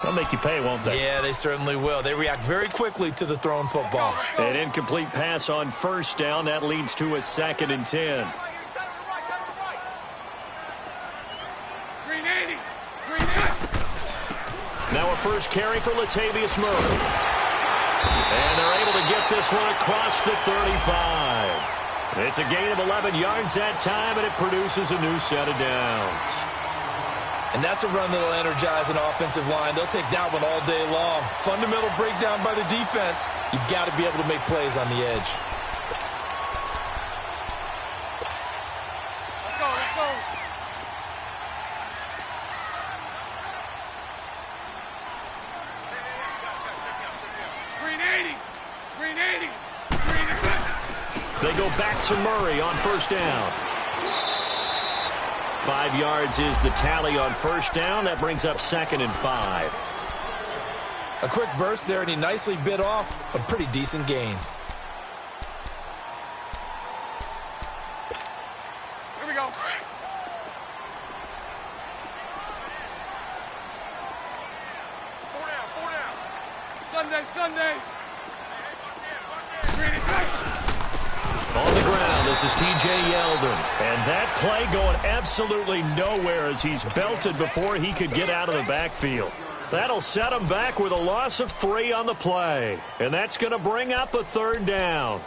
They'll make you pay, won't they? Yeah, they certainly will. They react very quickly to the thrown football. An incomplete pass on first down. That leads to a 2nd and 10. Now a first carry for Latavius Murray. And they're able to get this one across the 35. It's a gain of 11 yards that time, and it produces a new set of downs. And that's a run that'll energize an offensive line. They'll take that one all day long. Fundamental breakdown by the defense. You've got to be able to make plays on the edge. Let's go, let's go. Green 80. Green 80. Green 80. They go back to Murray on first down. 5 yards is the tally on first down. That brings up 2nd and 5. A quick burst there, and he nicely bit off a pretty decent gain. Here we go. Four down. Sunday. Green 80. On the ground, this is T.J. Yeldon. And that play going absolutely nowhere as he's belted before he could get out of the backfield. That'll set him back with a loss of 3 on the play. And that's going to bring up a 3rd down.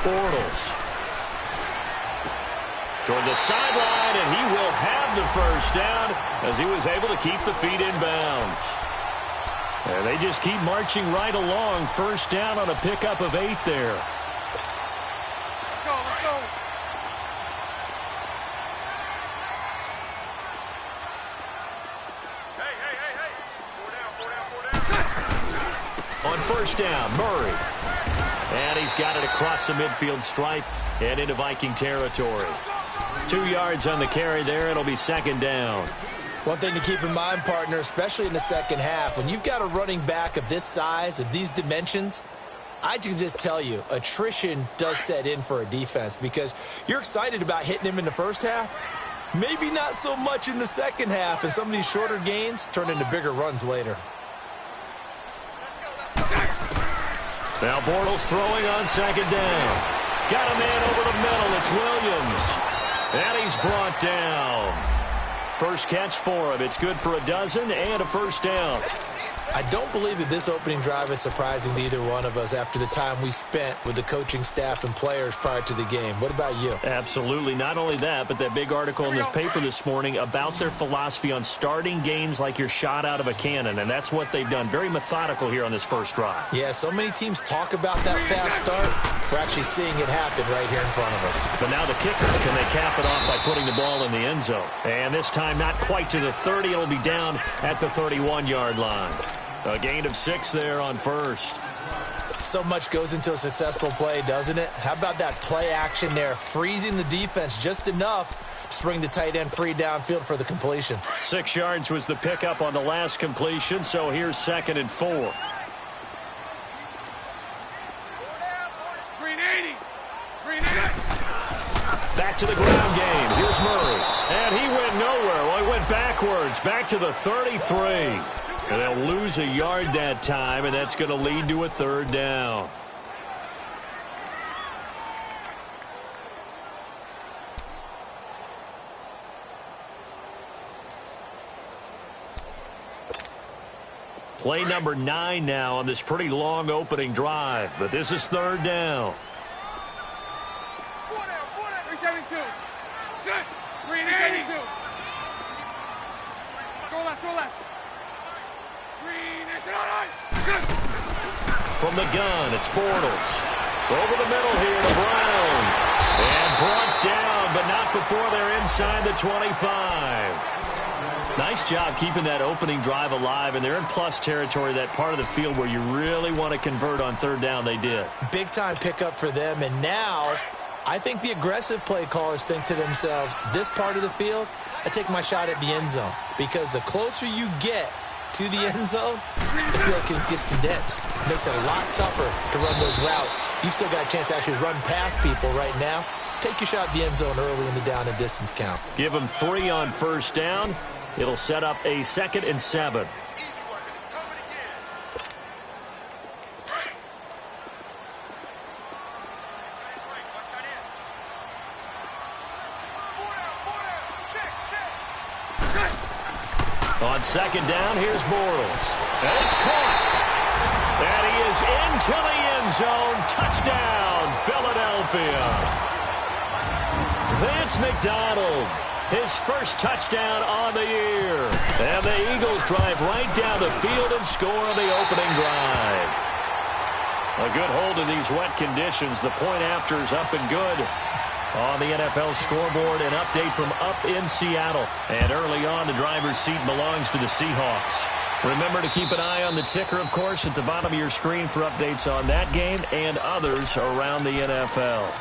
Bortles toward the sideline, and he will have the first down as he was able to keep the feet in bounds. And they just keep marching right along. First down on a pickup of 8 there. Let's go. Hey. Four down. On first down, Murray. And he's got it across the midfield stripe and into Viking territory. 2 yards on the carry there. It'll be 2nd down. One thing to keep in mind, partner, especially in the second half, when you've got a running back of this size, of these dimensions, I can just tell you, attrition does set in for a defense because you're excited about hitting him in the first half. Maybe not so much in the second half, and some of these shorter gains turn into bigger runs later. Now Bortles throwing on 2nd down. Got a man over the middle. It's Williams. And he's brought down. First catch for him. It's good for a dozen and a first down. I don't believe that this opening drive is surprising to either one of us after the time we spent with the coaching staff and players prior to the game. What about you? Absolutely. Not only that, but that big article in the paper this morning about their philosophy on starting games like you're shot out of a cannon, and that's what they've done. Very methodical here on this first drive. Yeah, so many teams talk about that fast start. We're actually seeing it happen right here in front of us. But now the kicker, can they cap it off by putting the ball in the end zone? And this time not quite to the 30. It'll be down at the 31-yard line. A gain of 6 there on first. So much goes into a successful play, doesn't it? How about that play action there, freezing the defense just enough to bring the tight end free downfield for the completion. 6 yards was the pickup on the last completion, so here's 2nd and 4. Green 80. Green 80. Back to the ground game. Here's Murray. And he went nowhere. Well, he went backwards, back to the 33. And they'll lose a yard that time, and that's going to lead to a 3rd down. Play number 9 now on this pretty long opening drive, but this is 3rd down. 372. Set. 382. Throw left. From the gun, it's Bortles. Over the middle here to Brown. And brought down, but not before they're inside the 25. Nice job keeping that opening drive alive, and they're in plus territory, that part of the field where you really want to convert on 3rd down. They did. Big-time pickup for them, and now I think the aggressive play callers think to themselves, this part of the field, I take my shot at the end zone, because the closer you get, to the end zone, the field gets condensed. It makes it a lot tougher to run those routes. You still got a chance to actually run past people right now. Take your shot at the end zone early in the down and distance count. Give them 3 on first down. It'll set up a 2nd and 7. On 2nd down, here's Bortles. And it's caught. And he is into the end zone. Touchdown, Philadelphia. Vance McDonald, his first touchdown on the year. And the Eagles drive right down the field and score on the opening drive. A good hold in these wet conditions. The point after is up and good. On the NFL scoreboard, an update from up in Seattle. And early on, the driver's seat belongs to the Seahawks. Remember to keep an eye on the ticker, of course, at the bottom of your screen for updates on that game and others around the NFL.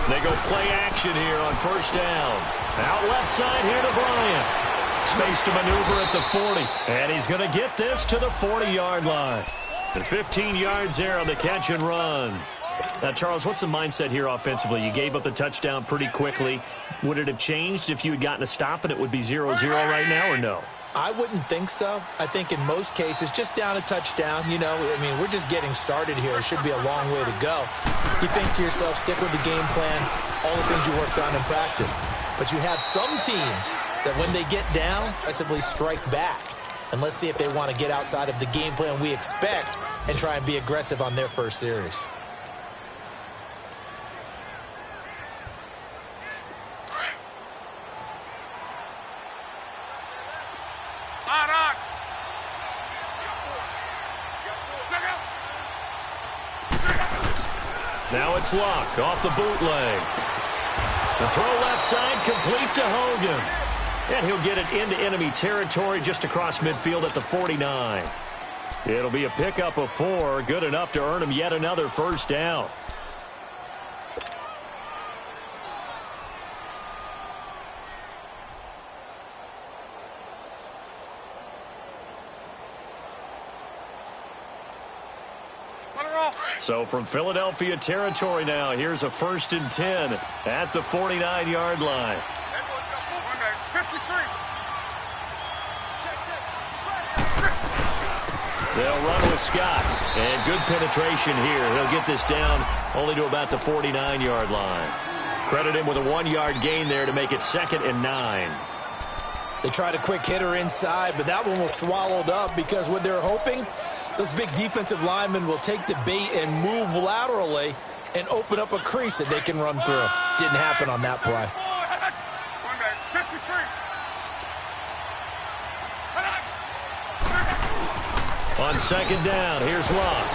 They go play action here on first down. Out left side here to Bryant. Space to maneuver at the 40. And he's going to get this to the 40-yard line. And 15 yards there on the catch and run. Now, Charles, what's the mindset here offensively? You gave up the touchdown pretty quickly. Would it have changed if you had gotten a stop and it would be 0-0 right now, or no? I wouldn't think so. I think in most cases, just down a touchdown, you know, I mean, we're just getting started here. It should be a long way to go. You think to yourself, stick with the game plan, all the things you worked on in practice. But you have some teams that when they get down, simply strike back. And let's see if they want to get outside of the game plan we expect and try and be aggressive on their first series. Now it's Luck off the bootleg. The throw left side complete to Hogan. And he'll get it into enemy territory just across midfield at the 49. It'll be a pickup of 4, good enough to earn him yet another first down. So from Philadelphia territory now, here's a 1st and 10 at the 49-yard line. They'll run with Scott. And good penetration here. He'll get this down only to about the 49-yard line. Credit him with a 1-yard gain there to make it 2nd and 9. They tried a quick hitter inside, but that one was swallowed up because what they're hoping, those big defensive linemen will take the bait and move laterally and open up a crease that they can run through. Didn't happen on that play. On 2nd down, here's Luck.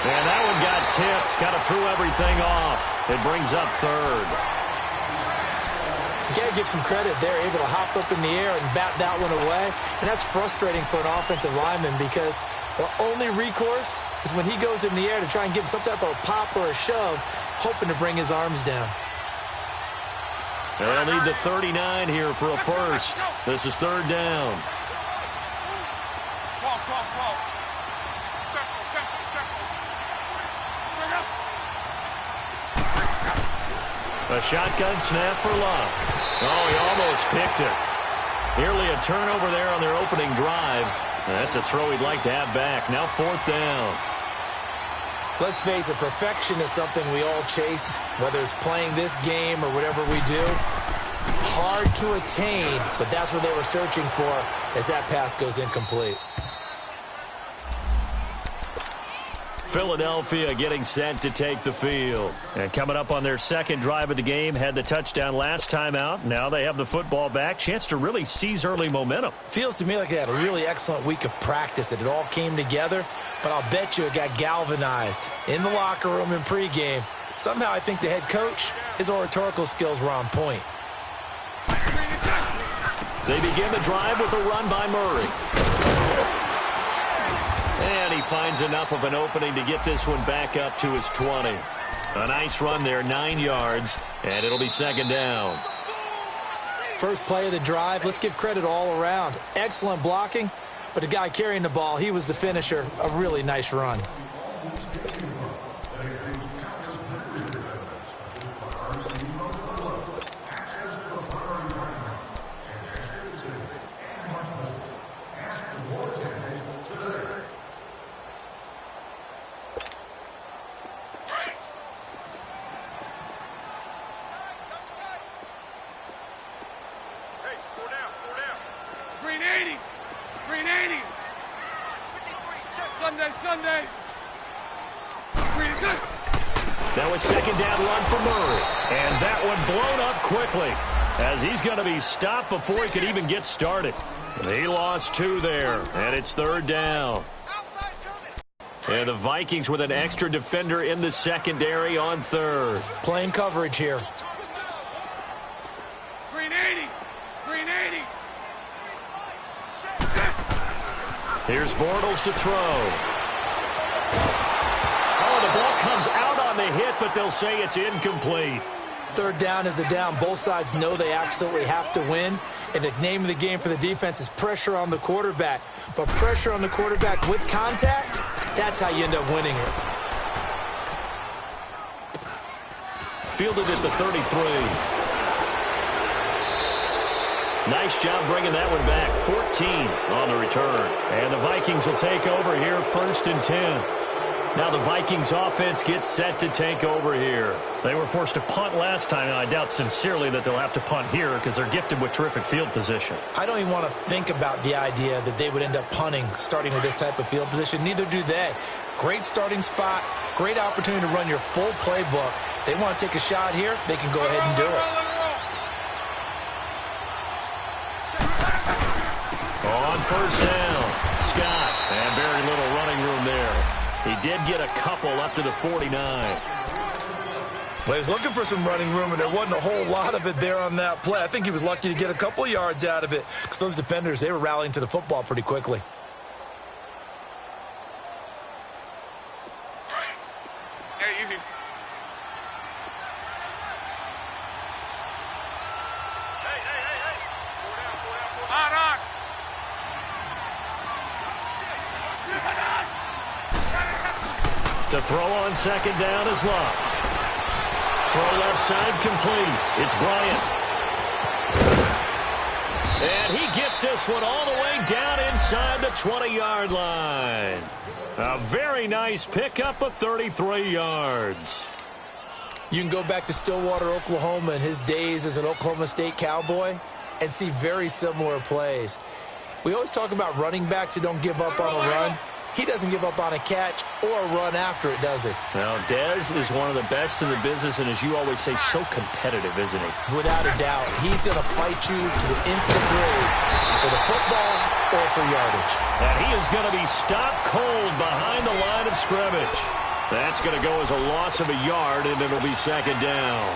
And that one got tipped. Kind of threw everything off. It brings up 3rd. You got to give some credit. They're able to hop up in the air and bat that one away. And that's frustrating for an offensive lineman because the only recourse is when he goes in the air to try and give him some type of a pop or a shove, hoping to bring his arms down. They'll need the 39 here for a first. This is 3rd down. A shotgun snap for Luck. Oh, he almost picked it. Nearly a turnover there on their opening drive. That's a throw he'd like to have back. Now 4th down. Let's face it, perfection is something we all chase, whether it's playing this game or whatever we do. Hard to attain, but that's what they were searching for as that pass goes incomplete. Philadelphia getting set to take the field. And coming up on their second drive of the game, had the touchdown last time out. Now they have the football back. Chance to really seize early momentum. Feels to me like they had a really excellent week of practice, that it all came together. But I'll bet you it got galvanized in the locker room in pregame. Somehow I think the head coach, his oratorical skills were on point. They begin the drive with a run by Murray. And he finds enough of an opening to get this one back up to his 20. A nice run there, 9 yards, and it'll be second down. First play of the drive, let's give credit all around. Excellent blocking, but the guy carrying the ball, he was the finisher. A really nice run. Sunday. That was second down run for Murray. And that one blown up quickly, as he's going to be stopped before he could even get started. He lost 2 there, and it's third down. And the Vikings with an extra defender in the secondary on third. Playing coverage here. Green 80. Green 80. Here's Bortles to throw. Oh, the ball comes out on the hit, but they'll say it's incomplete. Third down is a down. Both sides know they absolutely have to win. And the name of the game for the defense is pressure on the quarterback. But pressure on the quarterback with contact, that's how you end up winning it. Fielded at the 33. Nice job bringing that one back. 14 on the return. And the Vikings will take over here, 1st and 10. Now the Vikings offense gets set to take over here. They were forced to punt last time, and I doubt sincerely that they'll have to punt here because they're gifted with terrific field position. I don't even want to think about the idea that they would end up punting starting with this type of field position. Neither do they. Great starting spot, great opportunity to run your full playbook. If they want to take a shot here, they can go ahead and do it. On first down, Scott, and very little running room there. He did get a couple up to the 49. Well, he was looking for some running room, and there wasn't a whole lot of it there on that play. I think he was lucky to get a couple of yards out of it because those defenders, they were rallying to the football pretty quickly. Hey, easy. Hey. On. To throw on second down is Locke. Throw left side complete. It's Bryant. And he gets this one all the way down inside the 20-yard line. A very nice pickup of 33 yards. You can go back to Stillwater, Oklahoma in his days as an Oklahoma State Cowboy and see very similar plays. We always talk about running backs who don't give up on a run. He doesn't give up on a catch or a run after it, does he? Now, Dez is one of the best in the business, and as you always say, so competitive, isn't he? Without a doubt. He's going to fight you to the nth degree for the football or for yardage. And he is going to be stopped cold behind the line of scrimmage. That's going to go as a loss of a yard, and it'll be second down.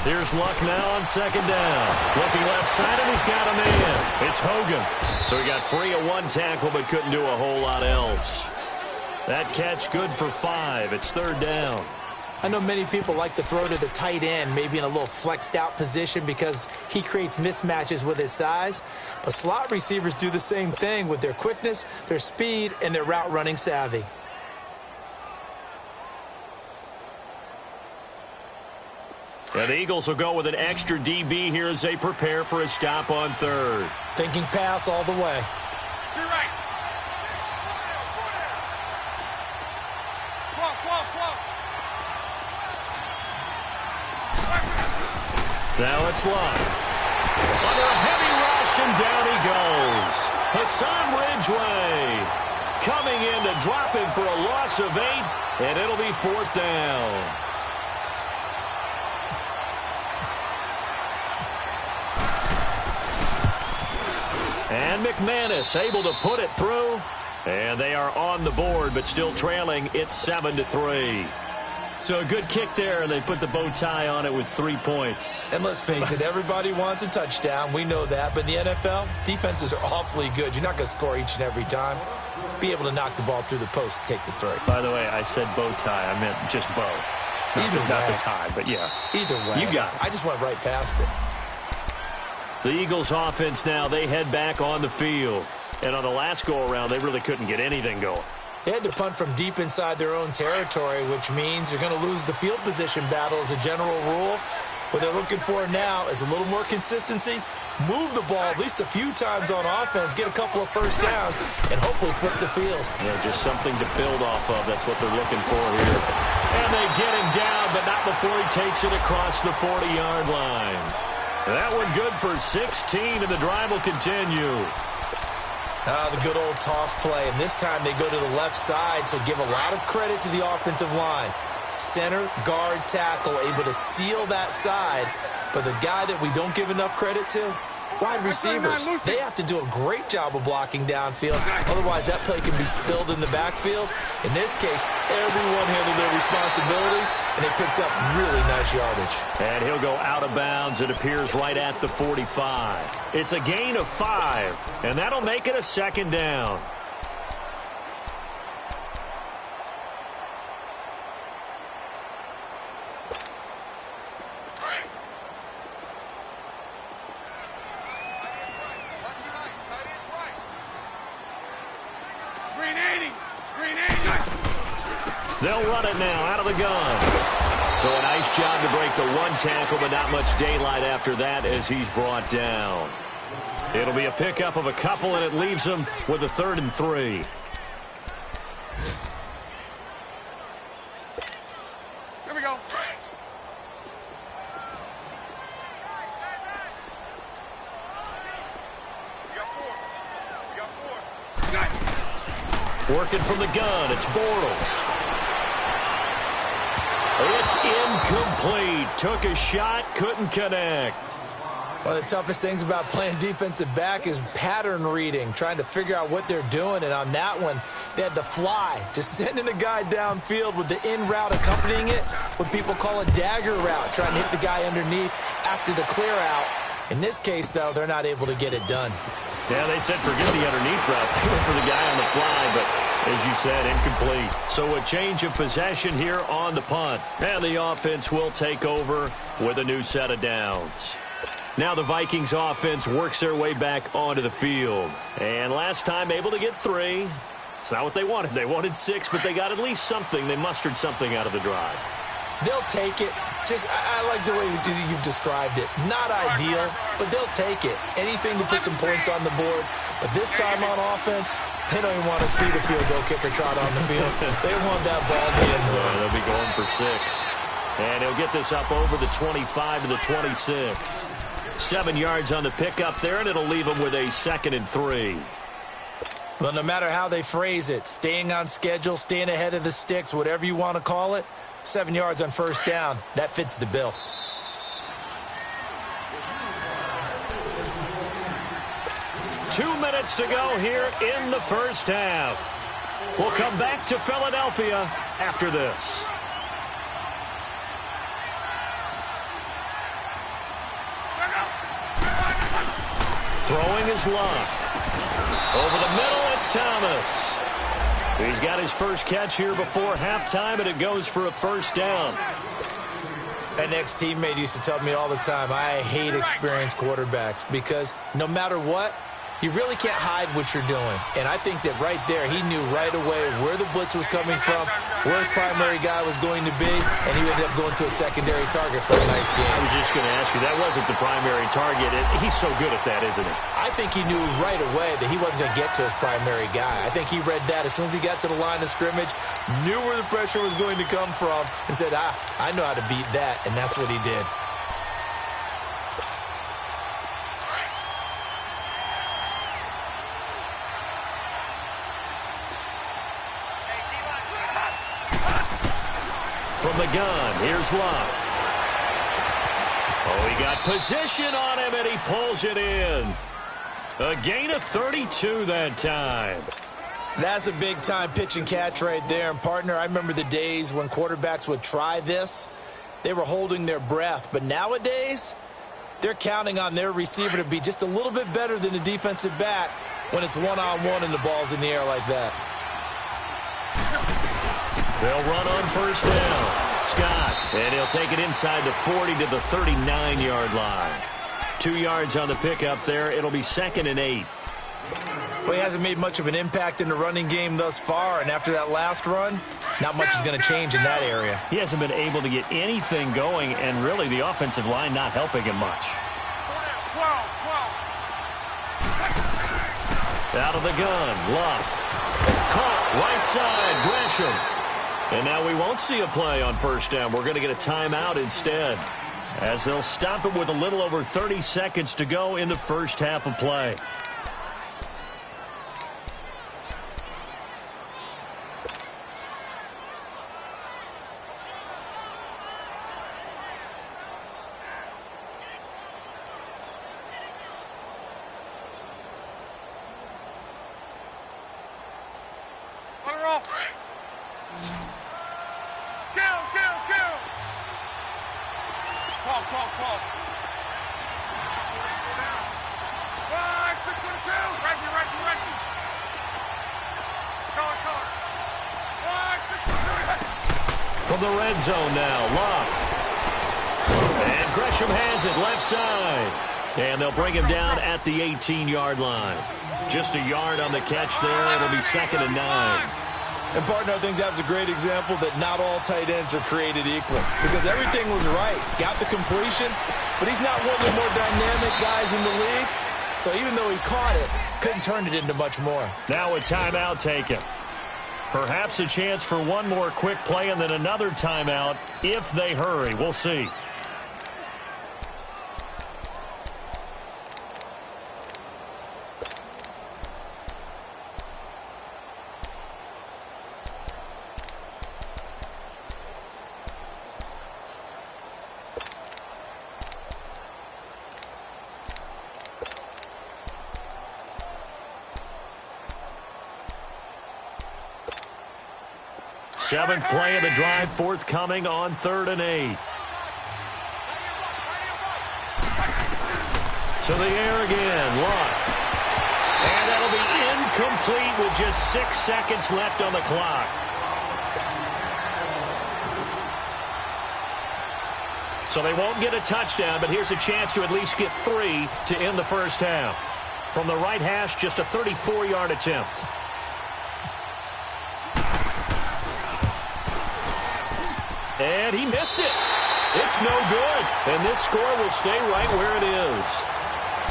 Here's Luck now on second down. Looking left side, and he's got a man. It's Hogan. So he got free of 1 tackle, but couldn't do a whole lot else. That catch good for 5. It's third down. I know many people like to throw to the tight end, maybe in a little flexed out position because he creates mismatches with his size. But slot receivers do the same thing with their quickness, their speed, and their route running savvy. And the Eagles will go with an extra DB here as they prepare for a stop on third. Thinking pass all the way. You're right. Now it's Love. Under a heavy rush, and down he goes. Hassan Ridgeway coming in to drop him for a loss of 8, and it'll be 4th down. And McManus able to put it through, and they are on the board, but still trailing. It's 7-3. So a good kick there, and they put the bow tie on it with 3 points. And let's face it, everybody wants a touchdown. We know that. But in the NFL, defenses are awfully good. You're not going to score each and every time. Be able to knock the ball through the post and take the throw. By the way, I said bow tie. I meant just bow. Not the tie, but yeah. Either way. You got it. I just went right past it. The Eagles offense now, they head back on the field. And on the last go-around, they really couldn't get anything going. They had to punt from deep inside their own territory, which means you're going to lose the field position battle as a general rule. What they're looking for now is a little more consistency, move the ball at least a few times on offense, get a couple of first downs, and hopefully flip the field. Yeah, just something to build off of. That's what they're looking for here. And they get him down, but not before he takes it across the 40-yard line. That one good for 16, and the drive will continue. The good old toss play, and this time they go to the left side, so give a lot of credit to the offensive line. Center, guard, tackle, able to seal that side, but the guy that we don't give enough credit to, wide receivers. They have to do a great job of blocking downfield, otherwise that play can be spilled in the backfield. In this case, everyone handled their responsibilities, and they picked up really nice yardage. And he'll go out of bounds. It appears right at the 45. It's a gain of 5, and that'll make it a 2nd down. They'll run it now out of the gun. So a nice job to break the 1 tackle, but not much daylight after that as he's brought down. It'll be a pickup of a couple, and it leaves him with a 3rd and 3. Here we go. Working from the gun, it's Bortles. It's incomplete. Took a shot, couldn't connect. One of the toughest things about playing defensive back is pattern reading, trying to figure out what they're doing. And on that one, they had the fly, just sending a guy downfield with the in route accompanying it, what people call a dagger route, trying to hit the guy underneath after the clear out. In this case, though, they're not able to get it done. Yeah, they said forget the underneath route. They went for the guy on the fly, but as you said, incomplete. So a change of possession here on the punt. And the offense will take over with a new set of downs. Now the Vikings offense works their way back onto the field. And last time able to get 3. It's not what they wanted. They wanted 6, but they got at least something. They mustered something out of the drive. They'll take it. I like the way you've described it. Not ideal, but they'll take it. Anything to put some points on the board. But this time on offense, they don't even want to see the field goal kicker trot on the field. They want that ball in the end zone. They'll be going for 6. And he'll get this up over the 25 to the 26. 7 yards on the pickup there, and it'll leave them with a 2nd and 3. Well, no matter how they phrase it, staying on schedule, staying ahead of the sticks, whatever you want to call it, 7 yards on first down, that fits the bill. Two minutes to go here in the first half. We'll come back to Philadelphia after this. Throwing his Love. Over the middle, it's Thomas. He's got his first catch here before halftime, and it goes for a first down. An ex-teammate used to tell me all the time, I hate experienced quarterbacks because no matter what, you really can't hide what you're doing. And I think that right there, he knew right away where the blitz was coming from, where his primary guy was going to be, and he ended up going to a secondary target for a nice game. I was just going to ask you, that wasn't the primary target. He's so good at that, isn't he? I think he knew right away that he wasn't going to get to his primary guy. I think he read that as soon as he got to the line of scrimmage, knew where the pressure was going to come from, and said, I know how to beat that, and that's what he did. From the gun, here's Love. Oh, he got position on him, and he pulls it in. A gain of 32 that time. That's a big-time pitch and catch right there. And, partner, I remember the days when quarterbacks would try this. They were holding their breath. But nowadays, they're counting on their receiver to be just a little bit better than the defensive back when it's one-on-one and the ball's in the air like that. They'll run on first down. Scott, and he'll take it inside the 40 to the 39-yard line. 2 yards on the pickup there. It'll be 2nd and 8. Well, he hasn't made much of an impact in the running game thus far, and after that last run, not much is going to change in that area. He hasn't been able to get anything going, and really the offensive line not helping him much. 12. Out of the gun, Love. Caught, right side, Gresham. And now we won't see a play on first down. We're going to get a timeout instead, as they'll stop it with a little over 30 seconds to go in the first half of play. Let her off. Kill. Talk. 5, 6, 2. Right. Color. 5, 6, 2. From the red zone now, Love. And Gresham has it left side. And they'll bring him down at the 18-yard line. Just a yard on the catch there. It'll be 2nd and 9. And, partner, I think that's a great example that not all tight ends are created equal, because everything was right. Got the completion, but he's not one of the more dynamic guys in the league. So even though he caught it, couldn't turn it into much more. Now a timeout taken. Perhaps a chance for one more quick play and then another timeout if they hurry. We'll see. Seventh play of the drive forthcoming on 3rd and 8. To the air again, Luck. And that'll be incomplete with just 6 seconds left on the clock. So they won't get a touchdown, but here's a chance to at least get 3 to end the first half. From the right hash, just a 34-yard attempt. And he missed it. It's no good. And this score will stay right where it is.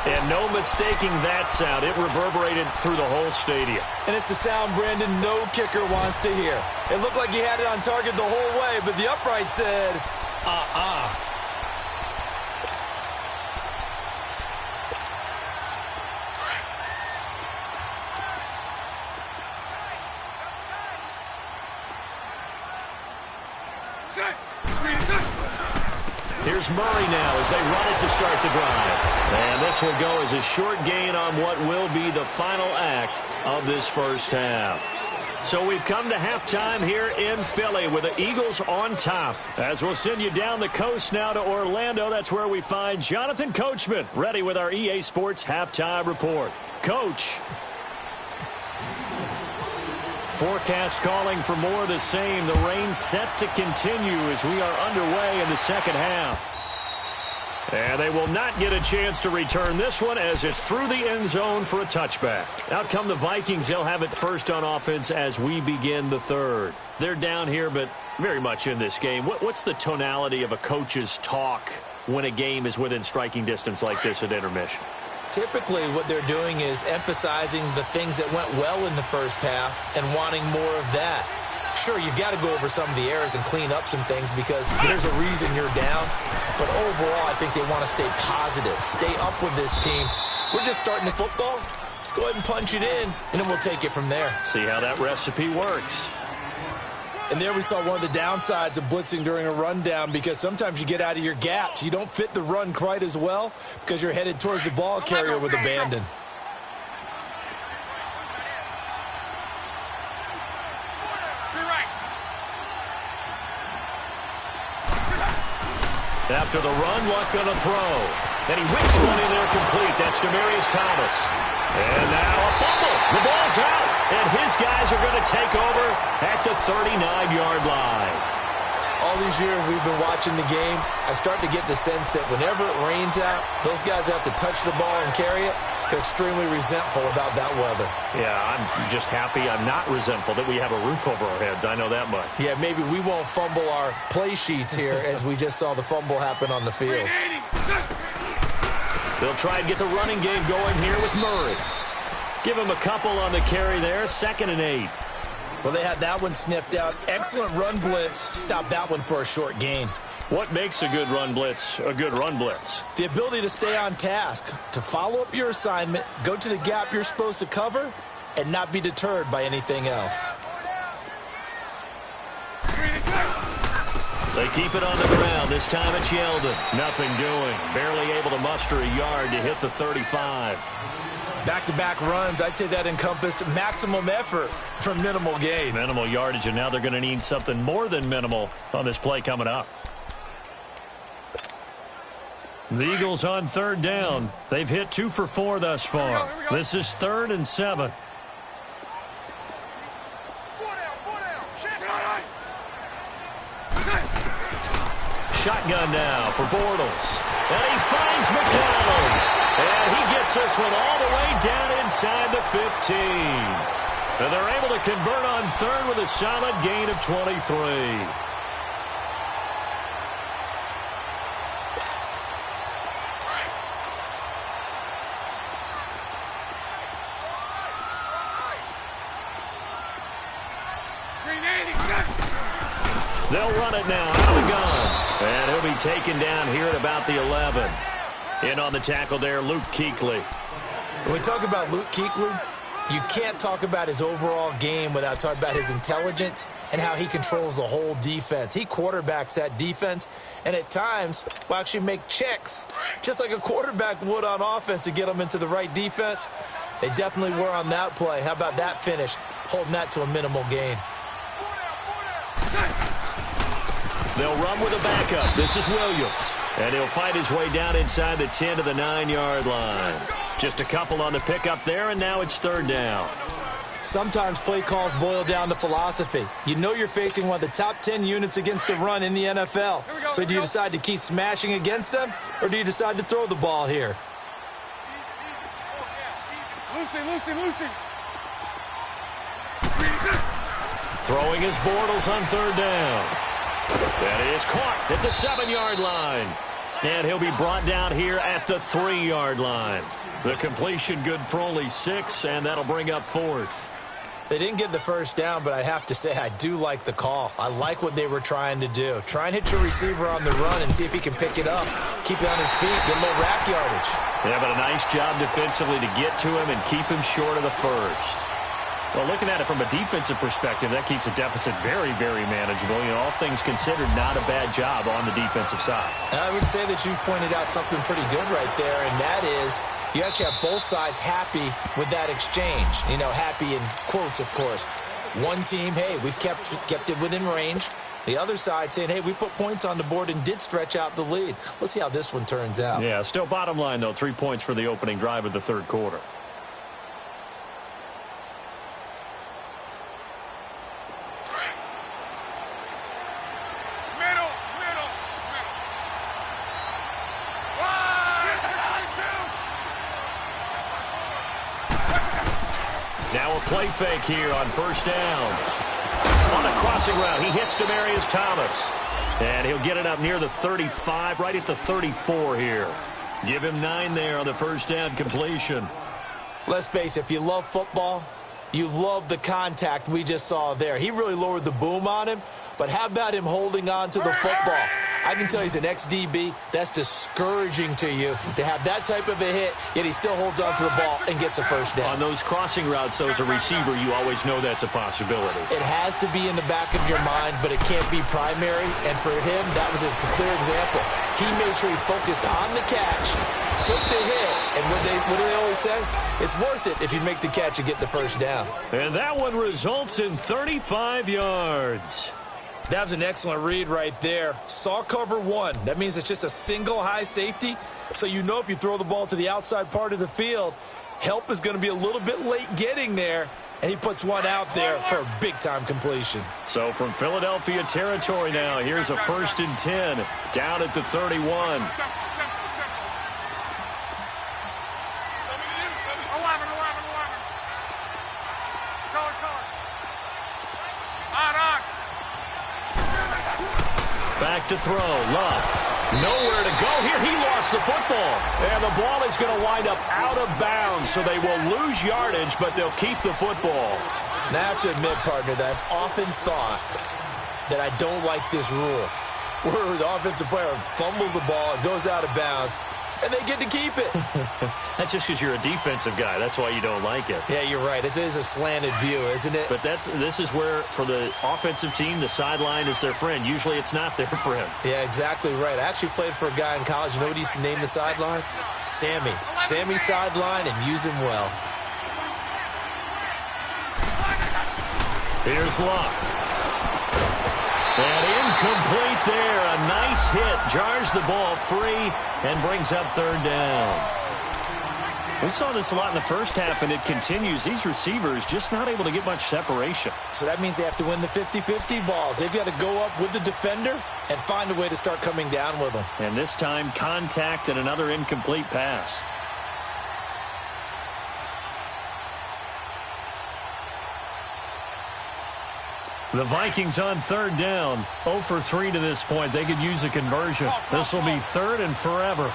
And no mistaking that sound. It reverberated through the whole stadium. And it's the sound Brandon no kicker wants to hear. It looked like he had it on target the whole way, but the upright said, Here's Murray now as they run it to start the drive. And this will go as a short gain on what will be the final act of this first half. So we've come to halftime here in Philly with the Eagles on top. As we'll send you down the coast now to Orlando, that's where we find Jonathan Coachman ready with our EA Sports halftime report. Coach. Forecast calling for more of the same. The rain set to continue as we are underway in the second half. And they will not get a chance to return this one as it's through the end zone for a touchback. Out come the Vikings. They'll have it first on offense as we begin the third. They're down here, but very much in this game. What's the tonality of a coach's talk when a game is within striking distance like this at intermission? Typically, what they're doing is emphasizing the things that went well in the first half and wanting more of that. Sure, you've got to go over some of the errors and clean up some things because there's a reason you're down. But overall, I think they want to stay positive, stay up with this team. We're just starting this football. Let's go ahead and punch it in, and then we'll take it from there. See how that recipe works. And there we saw one of the downsides of blitzing during a rundown because sometimes you get out of your gaps. You don't fit the run quite as well because you're headed towards the ball carrier with abandon. After the run, Luck going to throw. And he whips one in there complete. That's Demaryius Thomas. And now a fumble. The ball's out. And his guys are going to take over at the 39-yard line. All these years we've been watching the game, I start to get the sense that whenever it rains out, those guys who have to touch the ball and carry it, they're extremely resentful about that weather. Yeah, I'm just happy I'm not resentful that we have a roof over our heads. I know that much. Yeah, maybe we won't fumble our play sheets here as we just saw the fumble happen on the field. They'll try and get the running game going here with Murray. Give him a couple on the carry there, 2nd and 8. Well, they had that one sniffed out. Excellent run blitz. Stopped that one for a short gain. What makes a good run blitz a good run blitz? The ability to stay on task, to follow up your assignment, go to the gap you're supposed to cover, and not be deterred by anything else. They keep it on the ground. This time it's Yeldon. Nothing doing. Barely able to muster a yard to hit the 35. Back-to-back runs, I'd say that encompassed maximum effort for minimal gain. Minimal yardage, and now they're going to need something more than minimal on this play coming up. The Eagles on 3rd down. They've hit 2 for 4 thus far. This is 3rd and 7. Shotgun now for Bortles. And he finds McDonald. And he gets this one all the way down inside the 15. And they're able to convert on 3rd with a solid gain of 23. They'll run it now out of the gun. And he'll be taken down here at about the 11. In on the tackle there, Luke Kuechly. When we talk about Luke Kuechly, you can't talk about his overall game without talking about his intelligence and how he controls the whole defense. He quarterbacks that defense, and at times will actually make checks, just like a quarterback would on offense to get them into the right defense. They definitely were on that play. How about that finish, holding that to a minimal gain. They'll run with a backup. This is Williams. And he'll fight his way down inside the 10 to the 9-yard line. Just a couple on the pickup there, and now it's 3rd down. Sometimes play calls boil down to philosophy. You know you're facing one of the top 10 units against the run in the NFL. So do you decide to keep smashing against them, or do you decide to throw the ball here? Lucy. Throwing his Bortles on 3rd down. That is caught at the 7-yard line. And he'll be brought down here at the 3-yard line. The completion good for only 6, and that'll bring up 4th. They didn't get the first down, but I have to say I do like the call. I like what they were trying to do. Try and hit your receiver on the run and see if he can pick it up. Keep it on his feet, get a little rack yardage. Yeah, but a nice job defensively to get to him and keep him short of the first. Well, looking at it from a defensive perspective, that keeps the deficit very, very manageable. You know, all things considered, not a bad job on the defensive side. And I would say that you pointed out something pretty good right there, and that is you actually have both sides happy with that exchange. You know, happy in quotes, of course. One team, hey, we've kept it within range. The other side saying, hey, we put points on the board and did stretch out the lead. Let's see how this one turns out. Yeah, still bottom line, though, 3 points for the opening drive of the 3rd quarter. play fake here on first down. On a crossing route, he hits Demaryius Thomas. And he'll get it up near the 35, right at the 34 here. Give him 9 there on the first down completion. Let's face it, if you love football, you love the contact we just saw there. He really lowered the boom on him, but how about him holding on to the football? I can tell he's an ex-DB. That's discouraging to you to have that type of a hit, yet he still holds on to the ball and gets a first down. On those crossing routes, though, as a receiver, you always know that's a possibility. It has to be in the back of your mind, but it can't be primary, and for him, that was a clear example. He made sure he focused on the catch, took the hit, and what do they always say? It's worth it if you make the catch and get the first down. And that one results in 35 yards. That was an excellent read right there. Saw cover 1. That means it's just a single high safety. So you know if you throw the ball to the outside part of the field, help is going to be a little bit late getting there. And he puts one out there for a big-time completion. So from Philadelphia territory now, here's a 1st and 10 down at the 31. Back to throw. Love. Nowhere to go here. He lost the football. And the ball is going to wind up out of bounds, so they will lose yardage, but they'll keep the football. Now, I have to admit, partner, that I've often thought that I don't like this rule, where the offensive player fumbles the ball, it goes out of bounds, and they get to keep it. That's just because you're a defensive guy. That's why you don't like it. Yeah, you're right. It is a slanted view, isn't it? But this is where, for the offensive team, the sideline is their friend. Usually it's not their friend. Yeah, exactly right. I actually played for a guy in college. You know what he used to name the sideline? Sammy. Sammy sideline, and use him well. Here's Luck. And incomplete there. A nice hit. Jars the ball free and brings up 3rd down. We saw this a lot in the first half, and it continues. These receivers just not able to get much separation. So that means they have to win the 50-50 balls. They've got to go up with the defender and find a way to start coming down with them. And this time, contact and another incomplete pass. The Vikings on 3rd down. 0 for 3 to this point. They could use a conversion. This will be 3rd and forever.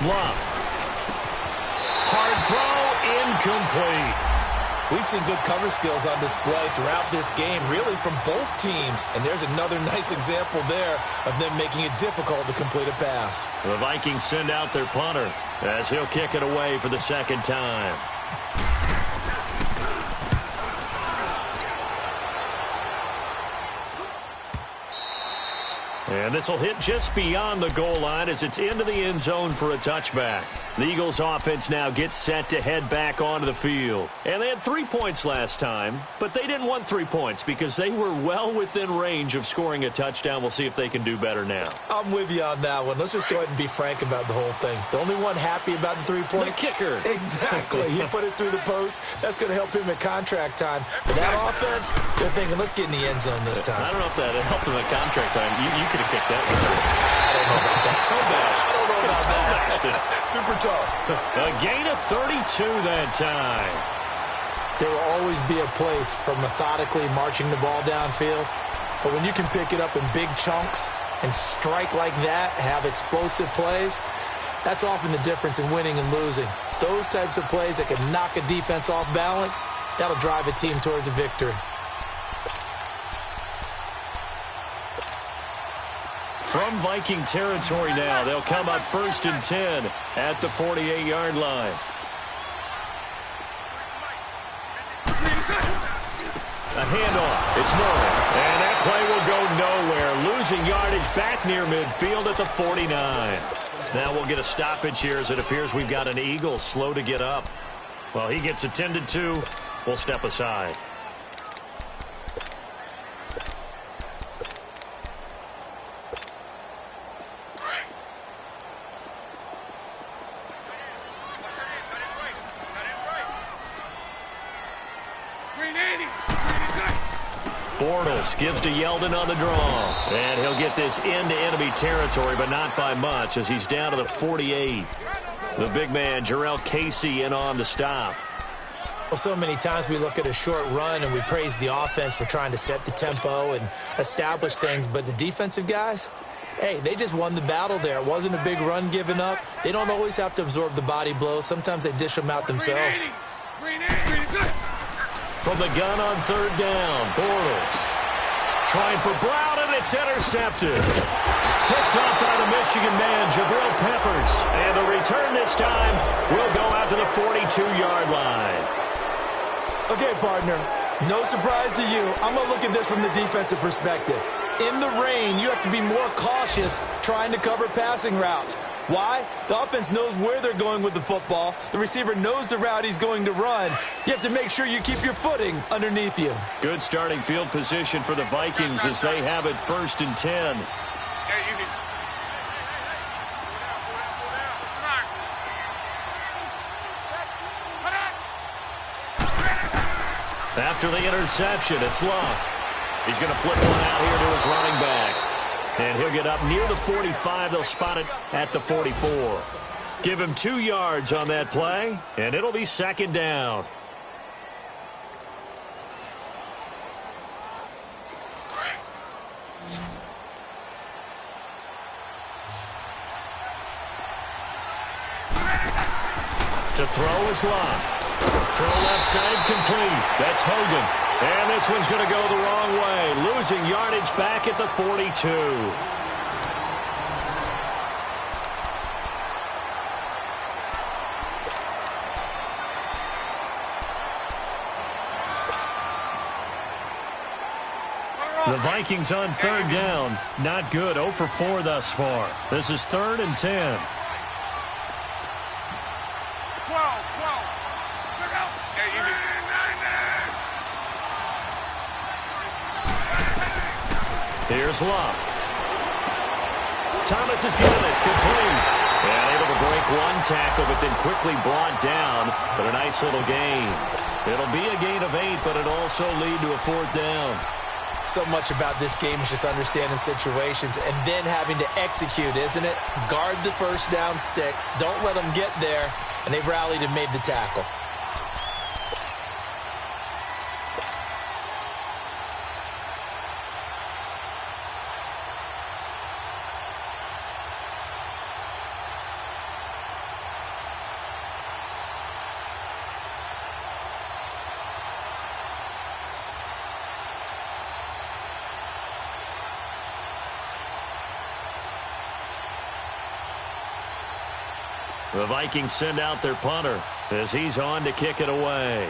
Love. Hard throw, incomplete. We've seen good cover skills on display throughout this game, really from both teams. And there's another nice example there of them making it difficult to complete a pass. The Vikings send out their punter as he'll kick it away for the 2nd time. And this will hit just beyond the goal line as it's into the end zone for a touchback. The Eagles offense now gets set to head back onto the field. And they had 3 points last time, but they didn't want 3 points because they were well within range of scoring a touchdown. We'll see if they can do better now. I'm with you on that one. Let's just go ahead and be frank about the whole thing. The only one happy about the 3-point? The kicker. Exactly. He put it through the post. That's going to help him at contract time. But that offense, they're thinking, let's get in the end zone this time. I don't know if that helped him at contract time. You could have kicked that one. I don't know about that. I don't know about that. Super tough. A gain of 32 that time. There will always be a place for methodically marching the ball downfield. But when you can pick it up in big chunks and strike like that, have explosive plays, that's often the difference in winning and losing. Those types of plays that can knock a defense off balance, that'll drive a team towards a victory. From Viking territory now, they'll come up 1st and 10 at the 48-yard line. A handoff. It's Murray. And that play will go nowhere. Losing yardage back near midfield at the 49. Now we'll get a stoppage here as it appears we've got an Eagle slow to get up. Well, he gets attended to. We'll step aside. Bortles gives to Yeldon on the draw. And he'll get this into enemy territory, but not by much as he's down to the 48. The big man, Jarrell Casey, in on the stop. Well, so many times we look at a short run and we praise the offense for trying to set the tempo and establish things, but the defensive guys, hey, they just won the battle there. It wasn't a big run given up. They don't always have to absorb the body blows. Sometimes they dish them out themselves. From the gun on third down, Bortles trying for Brown, and it's intercepted. Picked off by the Michigan man, Jabril Peppers. And the return this time will go out to the 42-yard line. Okay, partner, no surprise to you. I'm going to look at this from the defensive perspective. In the rain, you have to be more cautious trying to cover passing routes. Why? The offense knows where they're going with the football. The receiver knows the route he's going to run. You have to make sure you keep your footing underneath you. Good starting field position for the Vikings as they have it 1st and 10. After the interception, it's Luck. He's going to flip one out here to his running back. And he'll get up near the 45. They'll spot it at the 44. Give him 2 yards on that play, and it'll be 2nd down. To throw is Luck. Throw left side complete. That's Hogan. And this one's going to go the wrong way, losing yardage back at the 42. The Vikings on 3rd down. Not good. 0 for 4 thus far. This is 3rd and 10. 12. Here's Luck. Thomas is getting it complete. And able to break one tackle, but then quickly brought down. But a nice little gain. It'll be a gain of 8, but it'll also lead to a 4th down. So much about this game is just understanding situations and then having to execute, isn't it? Guard the first down sticks. Don't let them get there. And they've rallied and made the tackle. The Vikings send out their punter as he's on to kick it away.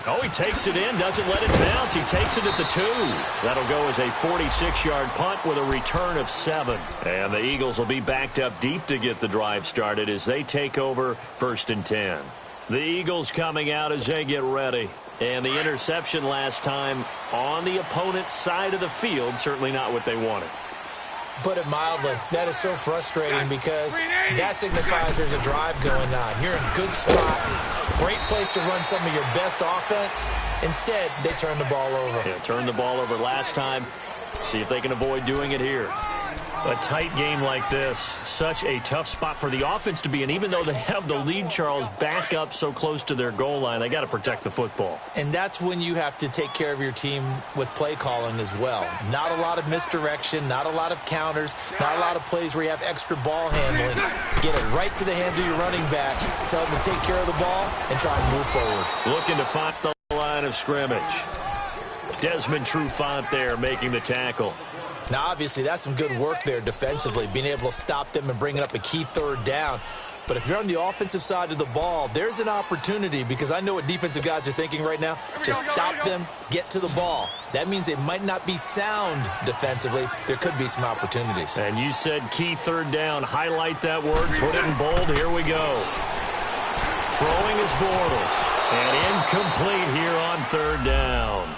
Oh, he takes it in, doesn't let it bounce. He takes it at the 2. That'll go as a 46-yard punt with a return of 7. And the Eagles will be backed up deep to get the drive started as they take over 1st and 10. The Eagles coming out as they get ready. And the interception last time on the opponent's side of the field, certainly not what they wanted. Put it mildly, that is so frustrating because that signifies there's a drive going on. You're in a good spot, great place to run some of your best offense. Instead, they turn the ball over. Yeah, turned the ball over last time. See if they can avoid doing it here. A tight game like this, such a tough spot for the offense to be in. Even though they have the lead, Charles, back up so close to their goal line, they got to protect the football. And that's when you have to take care of your team with play calling as well. Not a lot of misdirection, not a lot of counters, not a lot of plays where you have extra ball handling. Get it right to the hands of your running back, tell them to take care of the ball, and try and move forward. Looking to find the line of scrimmage. Desmond Trufant there making the tackle. Now, obviously, that's some good work there defensively, being able to stop them and bringing up a key 3rd down. But if you're on the offensive side of the ball, there's an opportunity because I know what defensive guys are thinking right now. Just stop them, get to the ball. That means they might not be sound defensively. There could be some opportunities. And you said key 3rd down. Highlight that word. Put it in bold. Here we go. Throwing is Bortles. And incomplete here on 3rd down.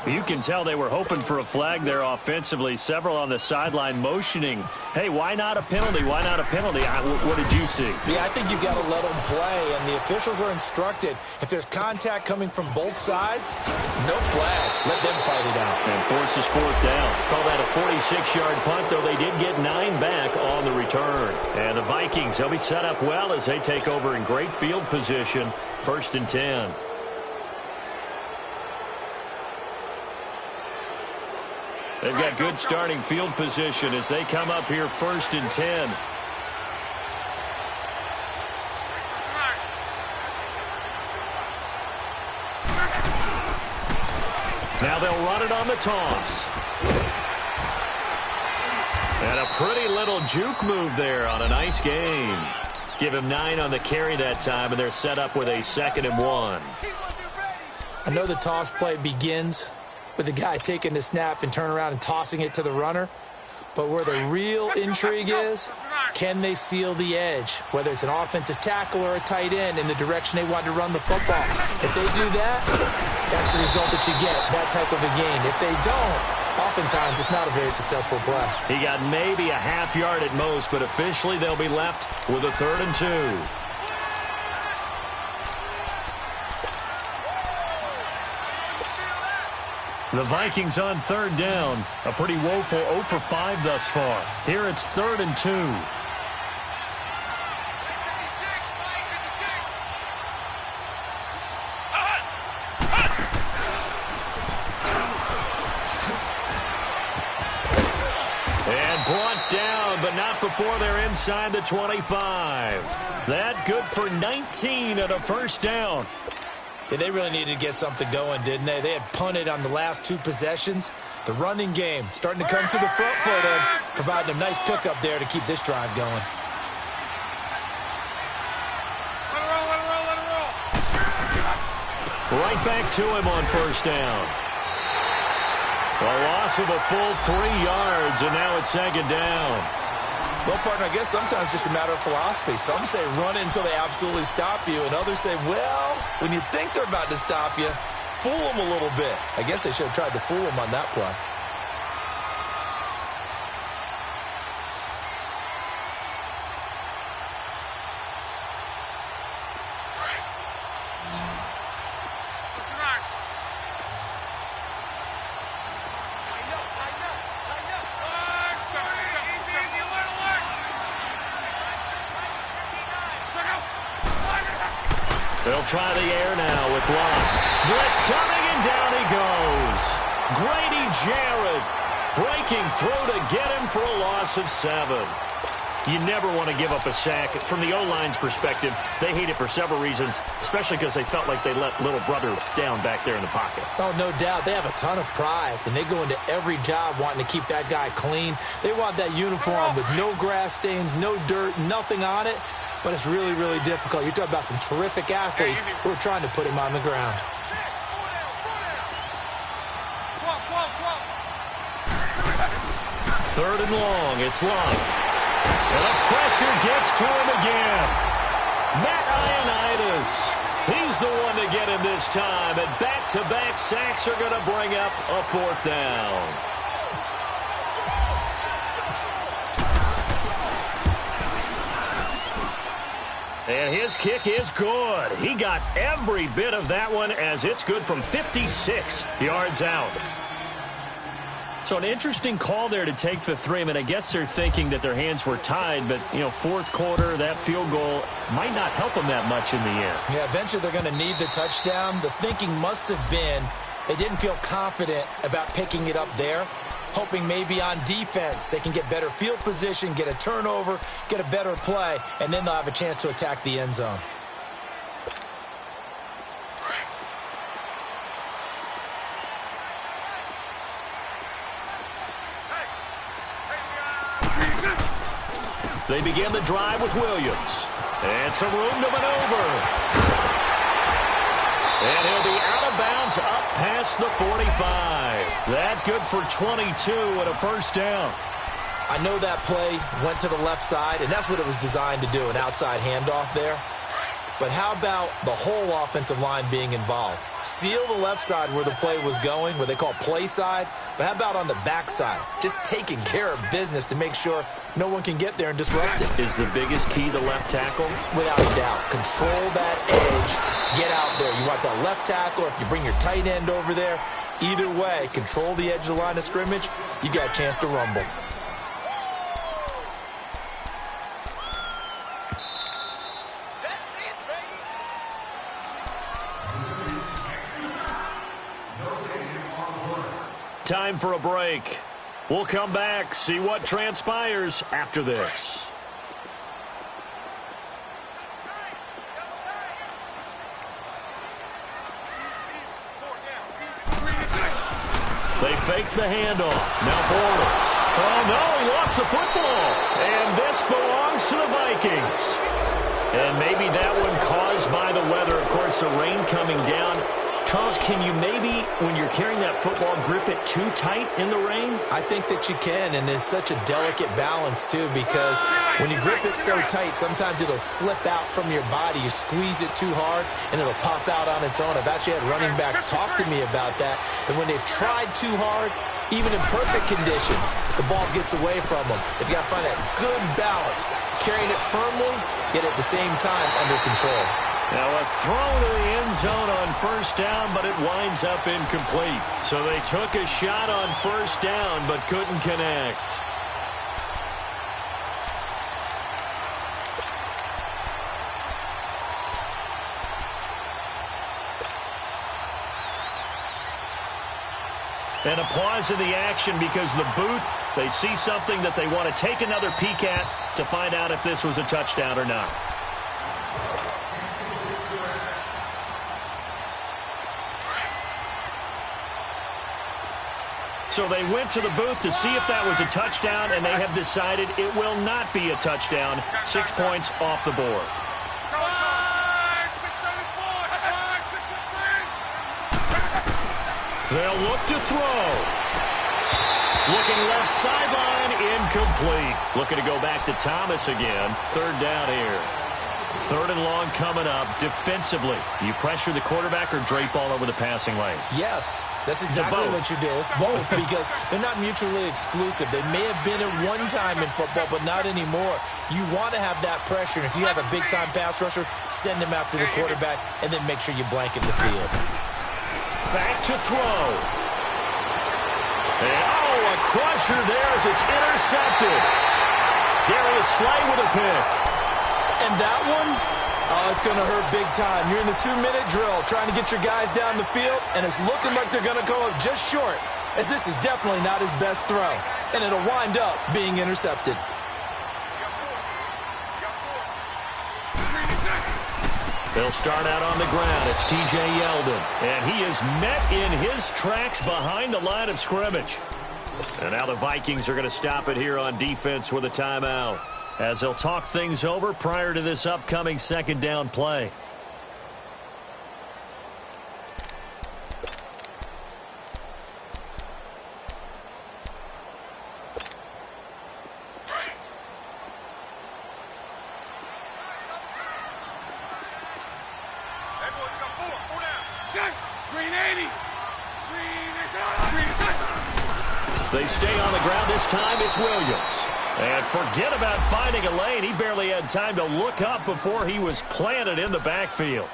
You can tell they were hoping for a flag there offensively. Several on the sideline motioning, hey, why not a penalty? Why not a penalty? What did you see? Yeah, I think you've got to let them play, and the officials are instructed. If there's contact coming from both sides, no flag. Let them fight it out. And forces fourth down. Call that a 46-yard punt, though they did get 9 back on the return. And the Vikings, they'll be set up well as they take over in great field position. 1st and 10. They've got good starting field position as they come up here 1st and 10. Now they'll run it on the toss. And a pretty little juke move there on a nice game. Give him 9 on the carry that time, and they're set up with a 2nd and 1. I know the toss play begins with the guy taking the snap and turn around and tossing it to the runner. But where the real intrigue is, can they seal the edge, whether it's an offensive tackle or a tight end in the direction they want to run the football? If they do that, that's the result that you get, that type of a gain. If they don't, oftentimes it's not a very successful play. He got maybe a half yard at most, but officially they'll be left with a 3rd and 2. The Vikings on 3rd down. A pretty woeful 0 for 5 thus far. Here it's 3rd and 2. And brought down, but not before they're inside the 25. That good for 19 and a 1st down. Yeah, they really needed to get something going, didn't they? They had punted on the last 2 possessions. The running game starting to come to the front for them, providing a nice pickup there to keep this drive going. Let it roll, let it roll, let it roll. Right back to him on 1st down. A loss of a full 3 yards, and now it's 2nd down. Well, partner, I guess sometimes it's just a matter of philosophy. Some say run it until they absolutely stop you, and others say, well, when you think they're about to stop you, fool them a little bit. I guess they should have tried to fool them on that play. They'll try the air now with Locke. Blitz coming, and down he goes. Grady Jarrett breaking through to get him for a loss of 7. You never want to give up a sack. From the O-line's perspective, they hate it for several reasons, especially because they felt like they let little brother down back there in the pocket. Oh, no doubt. They have a ton of pride, and they go into every job wanting to keep that guy clean. They want that uniform with no grass stains, no dirt, nothing on it. But it's really, really difficult. You're talking about some terrific athletes who are trying to put him on the ground. Third and long. It's Locke. And the pressure gets to him again. Matt Ioannidis. He's the one to get him this time. And back-to-back sacks are going to bring up a 4th down. And his kick is good. He got every bit of that one as it's good from 56 yards out. So an interesting call there to take the 3. I mean, I guess they're thinking that their hands were tied, but, you know, 4th quarter, that field goal might not help them that much in the end. Yeah, eventually they're going to need the touchdown. The thinking must have been they didn't feel confident about picking it up there, hoping maybe on defense they can get better field position, get a turnover, get a better play, and then they'll have a chance to attack the end zone. They begin the drive with Williams. And some room to maneuver. And he'll be out of bounds up past the 45. That good for 22 and a 1st down. I know that play went to the left side, and that's what it was designed to do, an outside handoff there. But how about the whole offensive line being involved? Seal the left side where the play was going, where they call play side. But how about on the back side? Just taking care of business to make sure no one can get there and disrupt it. Is the biggest key the left tackle? Without a doubt. Control that edge. Get out there. You want that left tackle. If you bring your tight end over there, either way, control the edge of the line of scrimmage, you got a chance to rumble. Time for a break. We'll come back, see what transpires after this. They fake the handoff. Now Bortles. Oh, no, he lost the football. And this belongs to the Vikings. And maybe that one caused by the weather. Of course, the rain coming down. Charles, can you maybe, when you're carrying that football, grip it too tight in the rain? I think that you can, and it's such a delicate balance, too, because when you grip it so tight, sometimes it'll slip out from your body. You squeeze it too hard, and it'll pop out on its own. I've actually had running backs talk to me about that when they've tried too hard, even in perfect conditions, the ball gets away from them. If you got to find that good balance, carrying it firmly, yet at the same time under control. Now a throw to the end zone on first down, but it winds up incomplete. So they took a shot on first down, but couldn't connect. And applause in the action because the booth, they see something that they want to take another peek at to find out if this was a touchdown or not. So they went to the booth to see if that was a touchdown, and they have decided it will not be a touchdown. 6 points off the board. They'll look to throw. Looking left sideline, incomplete. Looking to go back to Thomas again. Third down here. Third and long coming up. Defensively, you pressure the quarterback or drape all over the passing lane? Yes, that's exactly what you do. It's both because they're not mutually exclusive. They may have been at one time in football, but not anymore. You want to have that pressure. And if you have a big-time pass rusher, send him after the quarterback and then make sure you blanket the field. Back to throw. And, a crusher there as it's intercepted. Darius Slay with a pick. And that one, it's going to hurt big time. You're in the 2-minute drill trying to get your guys down the field, and it's looking like they're going to go up just short, as this is definitely not his best throw. And it'll wind up being intercepted. They'll start out on the ground. It's T.J. Yeldon, and he is met in his tracks behind the line of scrimmage. And now the Vikings are going to stop it here on defense with a timeout, as they'll talk things over prior to this upcoming second down play. They stay on the ground this time. It's Williams. And forget about finding a lane. He barely had time to look up before he was planted in the backfield.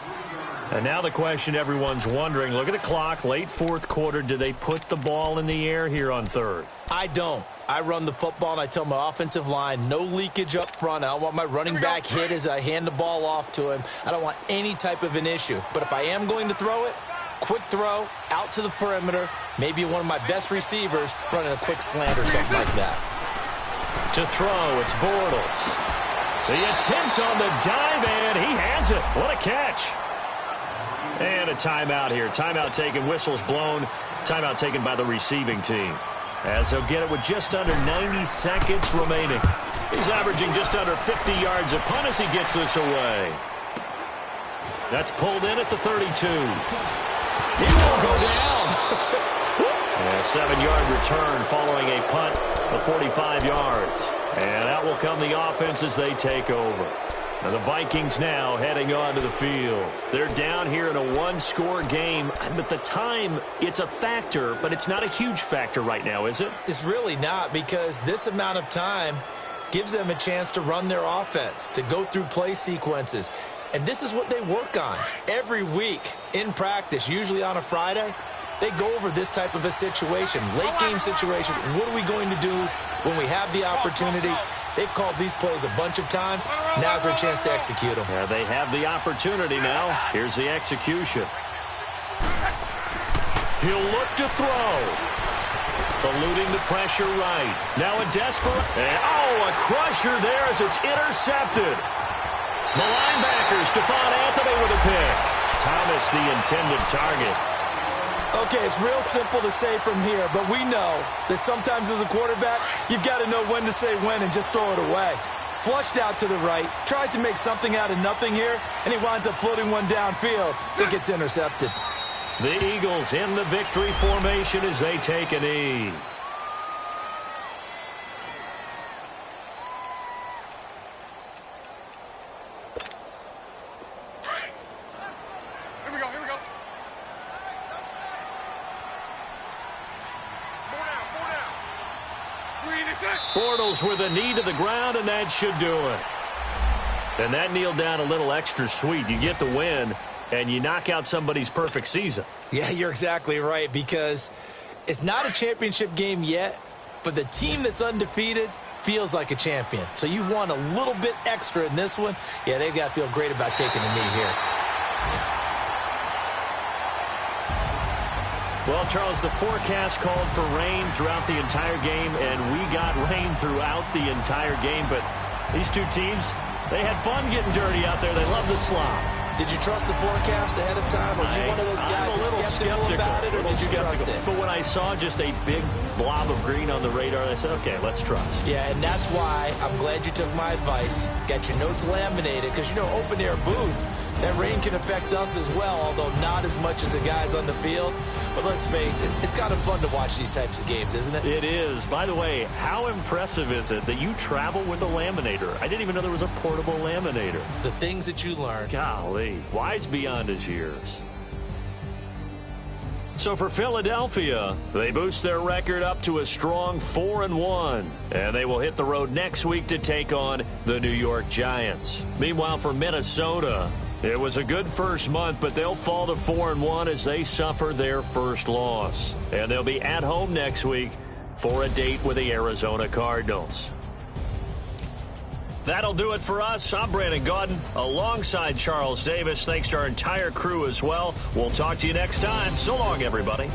And now the question everyone's wondering, look at the clock, late fourth quarter. Do they put the ball in the air here on third? I don't. I run the football, and I tell my offensive line, no leakage up front. I don't want my running back hit as I hand the ball off to him. I don't want any type of an issue. But if I am going to throw it, quick throw, out to the perimeter, maybe one of my best receivers running a quick slant or something like that. To throw, it's Bortles. The attempt on the dive, and he has it. What a catch. And a timeout here. Timeout taken, whistles blown. Timeout taken by the receiving team, as they'll get it with just under 90 seconds remaining. He's averaging just under 50 yards a punt as he gets this away. That's pulled in at the 32. He won't go down. And a 7-yard return following a punt of 45 yards. And out will come the offense as they take over. And the Vikings now heading onto the field. They're down here in a one-score game. But the time, it's a factor, but it's not a huge factor right now, is it? It's really not, because this amount of time gives them a chance to run their offense, to go through play sequences. And this is what they work on every week in practice, usually on a Friday. They go over this type of a situation, late game situation. What are we going to do when we have the opportunity? They've called these plays a bunch of times. Now's their chance to execute them. Yeah, they have the opportunity now. Here's the execution. He'll look to throw. Eluding the pressure right. Now a desperate. Oh, a crusher there as it's intercepted. The linebacker, Stephon Anthony with a pick. Thomas the intended target. Okay, it's real simple to say from here, but we know that sometimes as a quarterback, you've got to know when to say when and just throw it away. Flushed out to the right, tries to make something out of nothing here, and he winds up floating one downfield that gets intercepted. The Eagles in the victory formation as they take a knee. Here we go, here we go. Bortles with a knee to the ground, and that should do it. And that kneeled down a little extra sweet. You get the win, and you knock out somebody's perfect season. Yeah, you're exactly right, because it's not a championship game yet, but the team that's undefeated feels like a champion. So you won a little bit extra in this one. Yeah, they've got to feel great about taking a knee here. Well, Charles, the forecast called for rain throughout the entire game, and we got rain throughout the entire game. But these two teams, they had fun getting dirty out there. They love the slop. Did you trust the forecast ahead of time? Or are you one of those guys that's skeptical about it, or did you trust it? But when I saw just a big blob of green on the radar, I said, okay, let's trust. Yeah, and that's why I'm glad you took my advice. Got your notes laminated, because, you know, open-air booth, that rain can affect us as well, although not as much as the guys on the field. But let's face it, it's kind of fun to watch these types of games, isn't it? It is. By the way, how impressive is it that you travel with a laminator? I didn't even know there was a portable laminator. The things that you learn. Golly, wise beyond his years. So for Philadelphia, they boost their record up to a strong 4-1. And they will hit the road next week to take on the New York Giants. Meanwhile, for Minnesota, it was a good first month, but they'll fall to 4-1 as they suffer their first loss. And they'll be at home next week for a date with the Arizona Cardinals. That'll do it for us. I'm Brandon Gaudin alongside Charles Davis. Thanks to our entire crew as well. We'll talk to you next time. So long, everybody.